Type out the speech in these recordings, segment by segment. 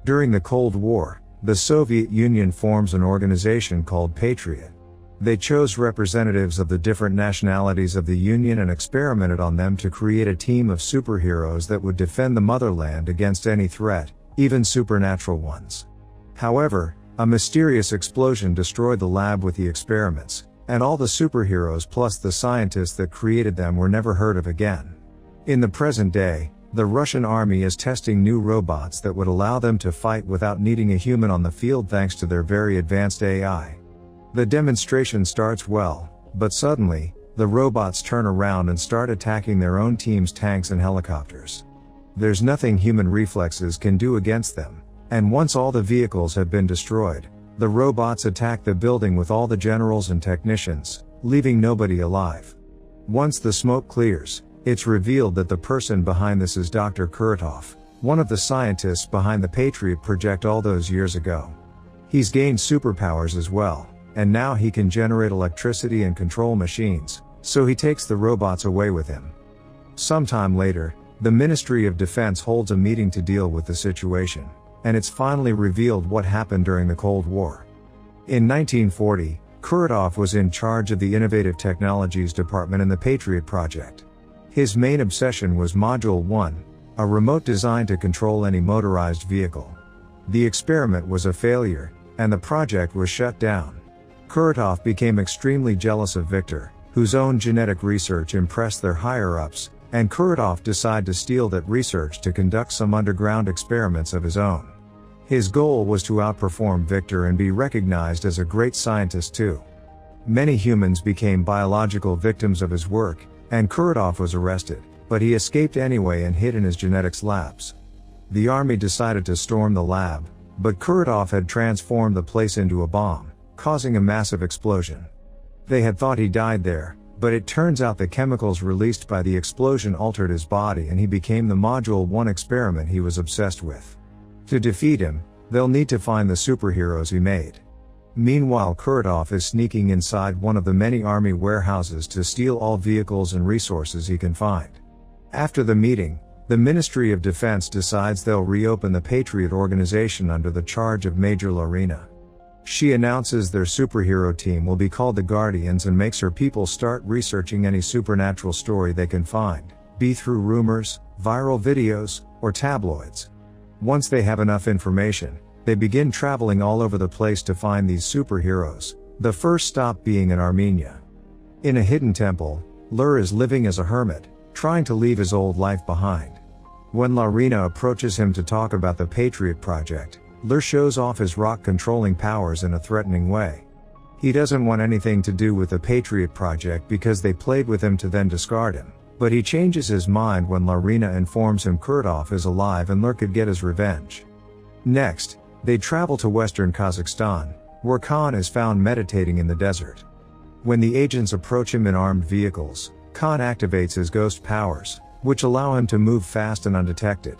During the Cold War, the Soviet Union forms an organization called Patriot. They chose representatives of the different nationalities of the Union and experimented on them to create a team of superheroes that would defend the motherland against any threat, even supernatural ones. However, a mysterious explosion destroyed the lab with the experiments, and all the superheroes plus the scientists that created them were never heard of again. In the present day, the Russian army is testing new robots that would allow them to fight without needing a human on the field thanks to their very advanced AI. The demonstration starts well, but suddenly, the robots turn around and start attacking their own team's tanks and helicopters. There's nothing human reflexes can do against them, and once all the vehicles have been destroyed, the robots attack the building with all the generals and technicians, leaving nobody alive. Once the smoke clears, it's revealed that the person behind this is Dr. Kuratov, one of the scientists behind the Patriot project all those years ago. He's gained superpowers as well, and now he can generate electricity and control machines, so he takes the robots away with him. Sometime later, the Ministry of Defense holds a meeting to deal with the situation, and it's finally revealed what happened during the Cold War. In 1940, Kuratov was in charge of the Innovative Technologies Department in the Patriot Project. His main obsession was Module 1, a remote designed to control any motorized vehicle. The experiment was a failure, and the project was shut down. Kuratov became extremely jealous of Victor, whose own genetic research impressed their higher-ups, and Kuratov decided to steal that research to conduct some underground experiments of his own. His goal was to outperform Victor and be recognized as a great scientist too. Many humans became biological victims of his work, and Kuratov was arrested, but he escaped anyway and hid in his genetics labs. The army decided to storm the lab, but Kuratov had transformed the place into a bomb, causing a massive explosion. They had thought he died there, but it turns out the chemicals released by the explosion altered his body and he became the Module 1 experiment he was obsessed with. To defeat him, they'll need to find the superheroes he made. Meanwhile, Kuratov is sneaking inside one of the many army warehouses to steal all vehicles and resources he can find. After the meeting, the Ministry of Defense decides they'll reopen the Patriot organization under the charge of Major Larina. She announces their superhero team will be called the Guardians and makes her people start researching any supernatural story they can find, be through rumors, viral videos, or tabloids. Once they have enough information, they begin traveling all over the place to find these superheroes, the first stop being in Armenia. In a hidden temple, Lur is living as a hermit, trying to leave his old life behind. When Larina approaches him to talk about the Patriot Project, Lur shows off his rock-controlling powers in a threatening way. He doesn't want anything to do with the Patriot Project because they played with him to then discard him, but he changes his mind when Larina informs him Kuratov is alive and Lur could get his revenge. Next, they travel to western Kazakhstan, where Khan is found meditating in the desert. When the agents approach him in armed vehicles, Khan activates his ghost powers, which allow him to move fast and undetected.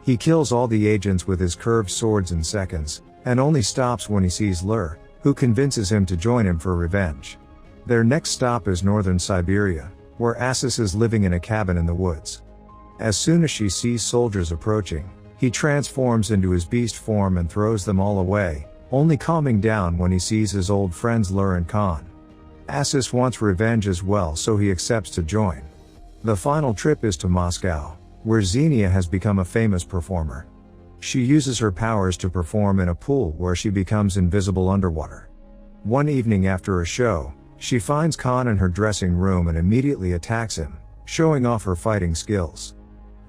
He kills all the agents with his curved swords in seconds, and only stops when he sees Lur, who convinces him to join him for revenge. Their next stop is northern Siberia, where Asis is living in a cabin in the woods. As soon as she sees soldiers approaching, he transforms into his beast form and throws them all away, only calming down when he sees his old friends Lur and Khan. Asis wants revenge as well, so he accepts to join. The final trip is to Moscow, where Xenia has become a famous performer. She uses her powers to perform in a pool where she becomes invisible underwater. One evening after a show, she finds Khan in her dressing room and immediately attacks him, showing off her fighting skills.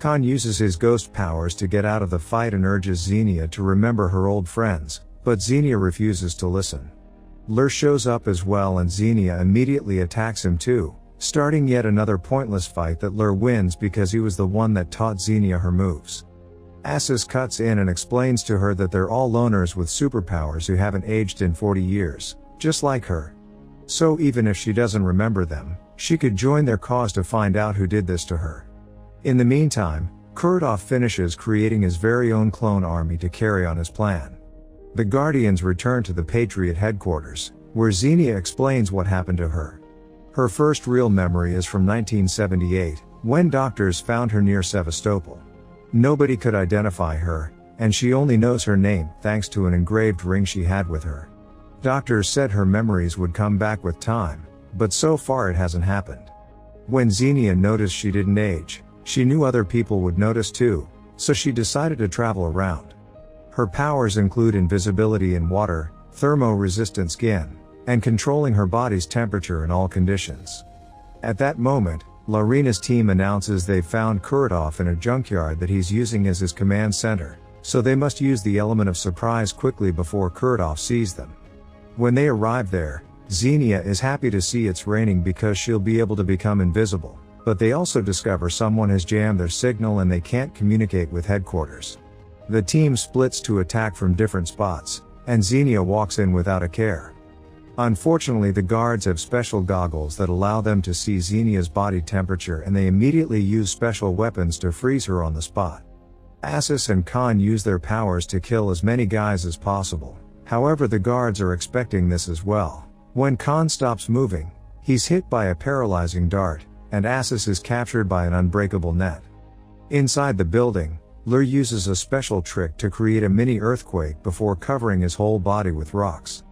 Khan uses his ghost powers to get out of the fight and urges Xenia to remember her old friends, but Xenia refuses to listen. Lur shows up as well and Xenia immediately attacks him too, starting yet another pointless fight that Lur wins because he was the one that taught Xenia her moves. Asis cuts in and explains to her that they're all loners with superpowers who haven't aged in 40 years, just like her. So even if she doesn't remember them, she could join their cause to find out who did this to her. In the meantime, Kuratov finishes creating his very own clone army to carry on his plan. The Guardians return to the Patriot headquarters, where Xenia explains what happened to her. Her first real memory is from 1978, when doctors found her near Sevastopol. Nobody could identify her, and she only knows her name thanks to an engraved ring she had with her. Doctors said her memories would come back with time, but so far it hasn't happened. When Xenia noticed she didn't age, she knew other people would notice too, so she decided to travel around. Her powers include invisibility in water, thermo-resistant skin, and controlling her body's temperature in all conditions. At that moment, Larina's team announces they've found Kuratov in a junkyard that he's using as his command center, so they must use the element of surprise quickly before Kuratov sees them. When they arrive there, Xenia is happy to see it's raining because she'll be able to become invisible, but they also discover someone has jammed their signal and they can't communicate with headquarters. The team splits to attack from different spots, and Xenia walks in without a care. Unfortunately, the guards have special goggles that allow them to see Xenia's body temperature, and they immediately use special weapons to freeze her on the spot. Asis and Khan use their powers to kill as many guys as possible, however the guards are expecting this as well. When Khan stops moving, he's hit by a paralyzing dart, and Asis is captured by an unbreakable net. Inside the building, Lur uses a special trick to create a mini earthquake before covering his whole body with rocks.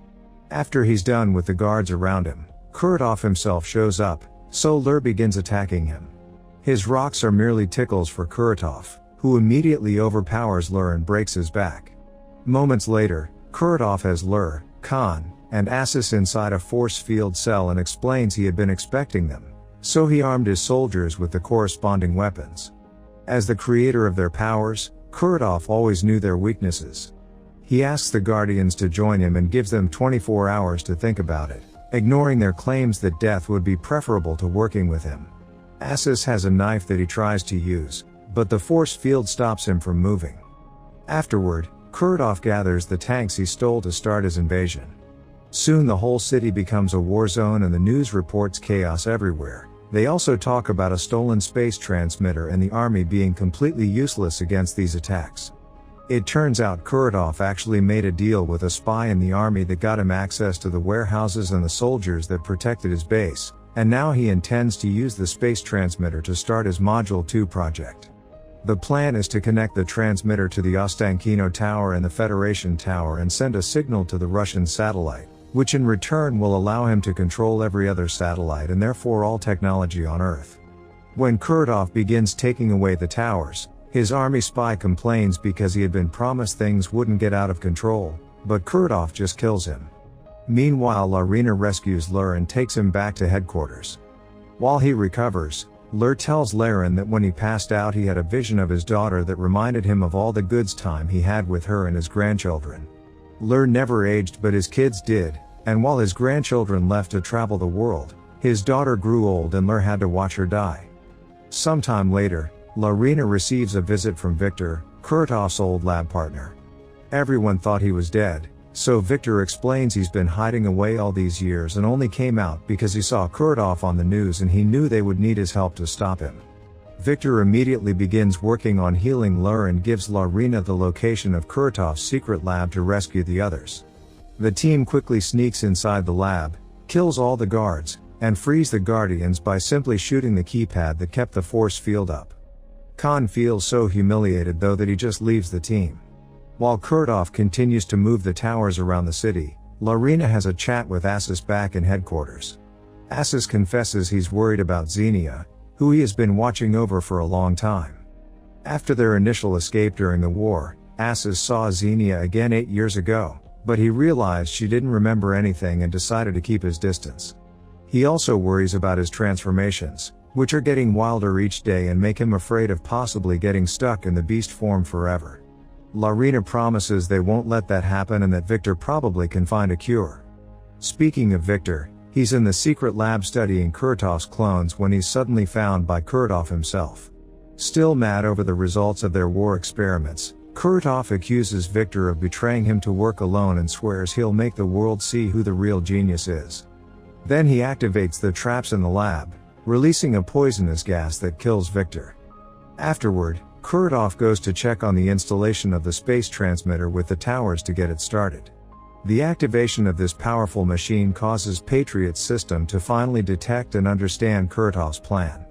After he's done with the guards around him, Kuratov himself shows up, so Lur begins attacking him. His rocks are merely tickles for Kuratov, who immediately overpowers Lur and breaks his back. Moments later, Kuratov has Lur, Khan, and Asis inside a force field cell and explains he had been expecting them, so he armed his soldiers with the corresponding weapons. As the creator of their powers, Kuratov always knew their weaknesses. He asks the Guardians to join him and gives them 24 hours to think about it, ignoring their claims that death would be preferable to working with him. Asis has a knife that he tries to use, but the force field stops him from moving. Afterward, Kuratov gathers the tanks he stole to start his invasion. Soon the whole city becomes a war zone and the news reports chaos everywhere. They also talk about a stolen space transmitter and the army being completely useless against these attacks. It turns out Kuratov actually made a deal with a spy in the army that got him access to the warehouses and the soldiers that protected his base, and now he intends to use the space transmitter to start his Module 2 project. The plan is to connect the transmitter to the Ostankino Tower and the Federation Tower and send a signal to the Russian satellite, which in return will allow him to control every other satellite and therefore all technology on Earth. When Kuratov begins taking away the towers, his army spy complains because he had been promised things wouldn't get out of control, but Kuratov just kills him. Meanwhile, Larina rescues Lur and takes him back to headquarters. While he recovers, Lur tells Laren that when he passed out he had a vision of his daughter that reminded him of all the good time he had with her and his grandchildren. Lur never aged, but his kids did, and while his grandchildren left to travel the world, his daughter grew old and Lur had to watch her die. Sometime later, Larina receives a visit from Victor, Kuratov's old lab partner. Everyone thought he was dead, so Victor explains he's been hiding away all these years and only came out because he saw Kuratov on the news and he knew they would need his help to stop him. Victor immediately begins working on healing Lur and gives Larina the location of Kuratov's secret lab to rescue the others. The team quickly sneaks inside the lab, kills all the guards, and frees the Guardians by simply shooting the keypad that kept the force field up. Khan feels so humiliated though that he just leaves the team. While Kuratov continues to move the towers around the city, Larina has a chat with Asis back in headquarters. Asis confesses he's worried about Xenia, who he has been watching over for a long time. After their initial escape during the war, Asis saw Xenia again 8 years ago, but he realized she didn't remember anything and decided to keep his distance. He also worries about his transformations, which are getting wilder each day and make him afraid of possibly getting stuck in the beast form forever. Larina promises they won't let that happen and that Victor probably can find a cure. Speaking of Victor, he's in the secret lab studying Kuratov's clones when he's suddenly found by Kuratov himself. Still mad over the results of their war experiments, Kuratov accuses Victor of betraying him to work alone and swears he'll make the world see who the real genius is. Then he activates the traps in the lab, releasing a poisonous gas that kills Victor. Afterward, Kuratov goes to check on the installation of the space transmitter with the towers to get it started. The activation of this powerful machine causes Patriot's system to finally detect and understand Kuratov's plan.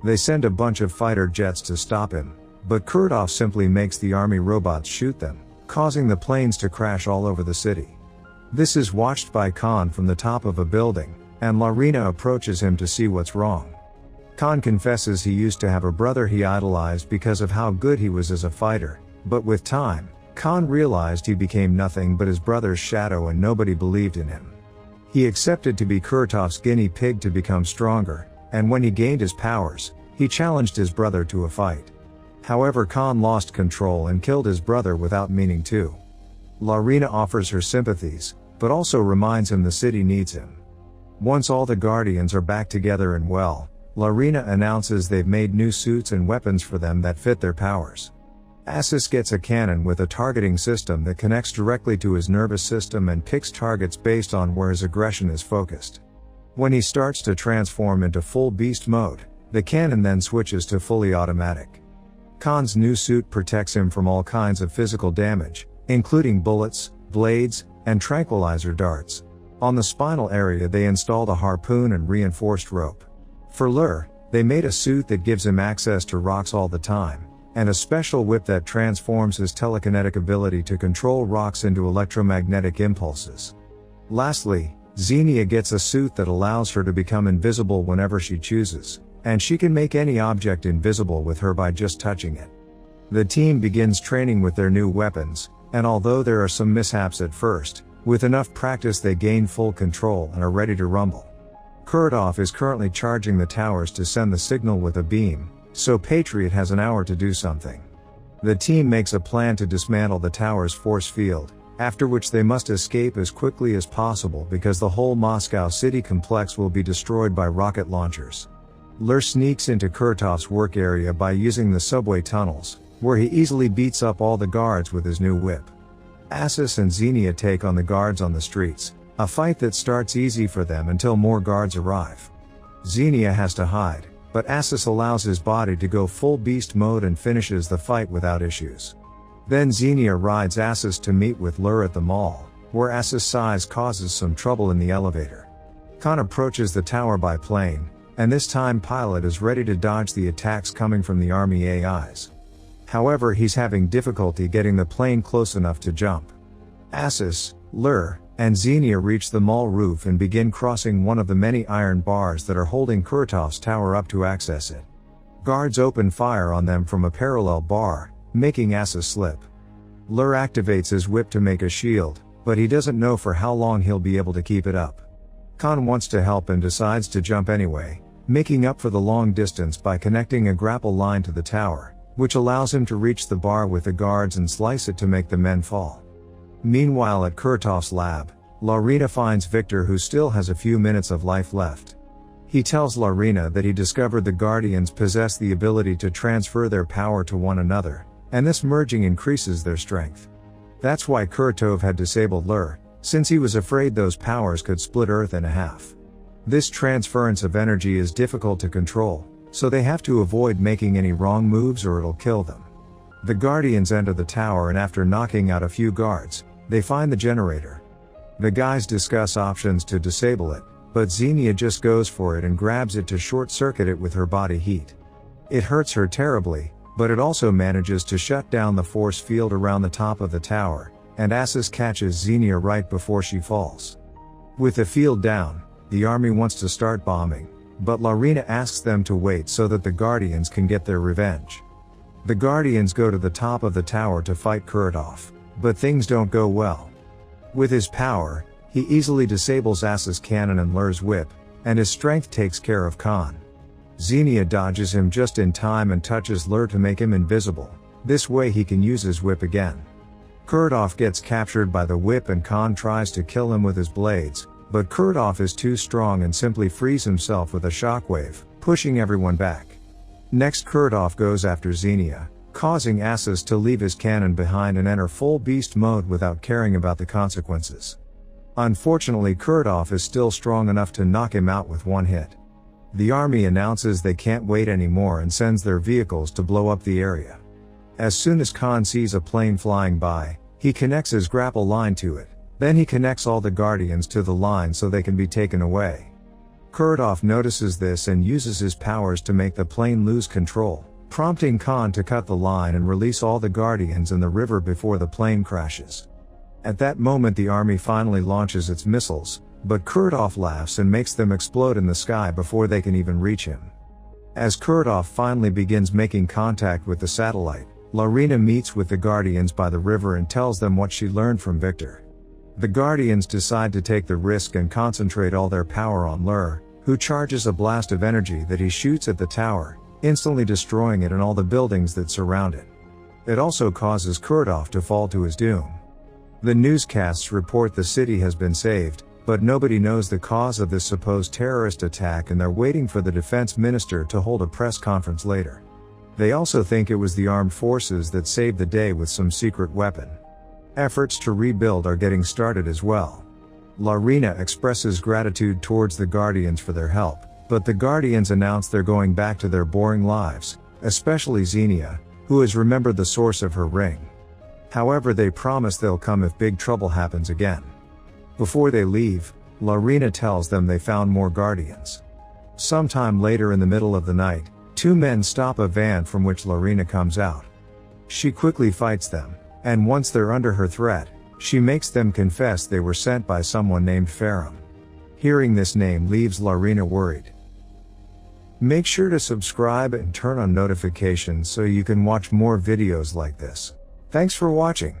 They send a bunch of fighter jets to stop him, but Kuratov simply makes the army robots shoot them, causing the planes to crash all over the city. This is watched by Khan from the top of a building, and Larina approaches him to see what's wrong. Khan confesses he used to have a brother he idolized because of how good he was as a fighter, but with time, Khan realized he became nothing but his brother's shadow and nobody believed in him. He accepted to be Kuratov's guinea pig to become stronger, and when he gained his powers, he challenged his brother to a fight. However, Khan lost control and killed his brother without meaning to. Larina offers her sympathies, but also reminds him the city needs him. Once all the Guardians are back together and well, Larina announces they've made new suits and weapons for them that fit their powers. Asus gets a cannon with a targeting system that connects directly to his nervous system and picks targets based on where his aggression is focused. When he starts to transform into full beast mode, the cannon then switches to fully automatic. Khan's new suit protects him from all kinds of physical damage, including bullets, blades, and tranquilizer darts. On the spinal area they installed a harpoon and reinforced rope. For Lur, they made a suit that gives him access to rocks all the time, and a special whip that transforms his telekinetic ability to control rocks into electromagnetic impulses. Lastly, Xenia gets a suit that allows her to become invisible whenever she chooses, and she can make any object invisible with her by just touching it. The team begins training with their new weapons, and although there are some mishaps at first, with enough practice they gain full control and are ready to rumble. Kuratov is currently charging the towers to send the signal with a beam, so Patriot has an hour to do something. The team makes a plan to dismantle the tower's force field, after which they must escape as quickly as possible because the whole Moscow city complex will be destroyed by rocket launchers. Lur sneaks into Kuratov's work area by using the subway tunnels, where he easily beats up all the guards with his new whip. Asus and Xenia take on the guards on the streets, a fight that starts easy for them until more guards arrive. Xenia has to hide, but Asus allows his body to go full beast mode and finishes the fight without issues. Then Xenia rides Asus to meet with Lur at the mall, where Asus' size causes some trouble in the elevator. Khan approaches the tower by plane, and this time Pilot is ready to dodge the attacks coming from the army AIs. However, he's having difficulty getting the plane close enough to jump. Asus, Lur, and Xenia reach the mall roof and begin crossing one of the many iron bars that are holding Kuratov's tower up to access it. Guards open fire on them from a parallel bar, making Asus slip. Lur activates his whip to make a shield, but he doesn't know for how long he'll be able to keep it up. Khan wants to help and decides to jump anyway, making up for the long distance by connecting a grapple line to the tower, which allows him to reach the bar with the guards and slice it to make the men fall. Meanwhile at Kuratov's lab, Larina finds Victor, who still has a few minutes of life left. He tells Larina that he discovered the Guardians possess the ability to transfer their power to one another, and this merging increases their strength. That's why Kuratov had disabled Lur, since he was afraid those powers could split Earth in half. This transference of energy is difficult to control, so they have to avoid making any wrong moves or it'll kill them. The Guardians enter the tower and after knocking out a few guards, they find the generator. The guys discuss options to disable it, but Xenia just goes for it and grabs it to short-circuit it with her body heat. It hurts her terribly, but it also manages to shut down the force field around the top of the tower, and Asus catches Xenia right before she falls. With the field down, the army wants to start bombing, but Larina asks them to wait so that the Guardians can get their revenge. The Guardians go to the top of the tower to fight Kuratov, but things don't go well. With his power, he easily disables Asus' cannon and Lur's whip, and his strength takes care of Khan. Xenia dodges him just in time and touches Lur to make him invisible, this way he can use his whip again. Kuratov gets captured by the whip and Khan tries to kill him with his blades, but Kuratov is too strong and simply frees himself with a shockwave, pushing everyone back. Next Kuratov goes after Xenia, causing Asus to leave his cannon behind and enter full beast mode without caring about the consequences. Unfortunately, Kuratov is still strong enough to knock him out with one hit. The army announces they can't wait anymore and sends their vehicles to blow up the area. As soon as Khan sees a plane flying by, he connects his grapple line to it, then he connects all the Guardians to the line so they can be taken away. Kuratov notices this and uses his powers to make the plane lose control, prompting Khan to cut the line and release all the Guardians in the river before the plane crashes. At that moment the army finally launches its missiles, but Kurdov laughs and makes them explode in the sky before they can even reach him. As Kurdov finally begins making contact with the satellite, Larina meets with the Guardians by the river and tells them what she learned from Victor. The Guardians decide to take the risk and concentrate all their power on Lur, who charges a blast of energy that he shoots at the tower, instantly destroying it and all the buildings that surround it. It also causes Kurdov to fall to his doom. The newscasts report the city has been saved, but nobody knows the cause of this supposed terrorist attack and they're waiting for the defense minister to hold a press conference later. They also think it was the armed forces that saved the day with some secret weapon. Efforts to rebuild are getting started as well. Larina expresses gratitude towards the Guardians for their help, but the Guardians announce they're going back to their boring lives, especially Xenia, who has remembered the source of her ring. However, they promise they'll come if big trouble happens again. Before they leave, Larina tells them they found more Guardians. Sometime later in the middle of the night, two men stop a van from which Larina comes out. She quickly fights them, and once they're under her threat, she makes them confess they were sent by someone named Farum. Hearing this name leaves Larina worried. Make sure to subscribe and turn on notifications so you can watch more videos like this. Thanks for watching.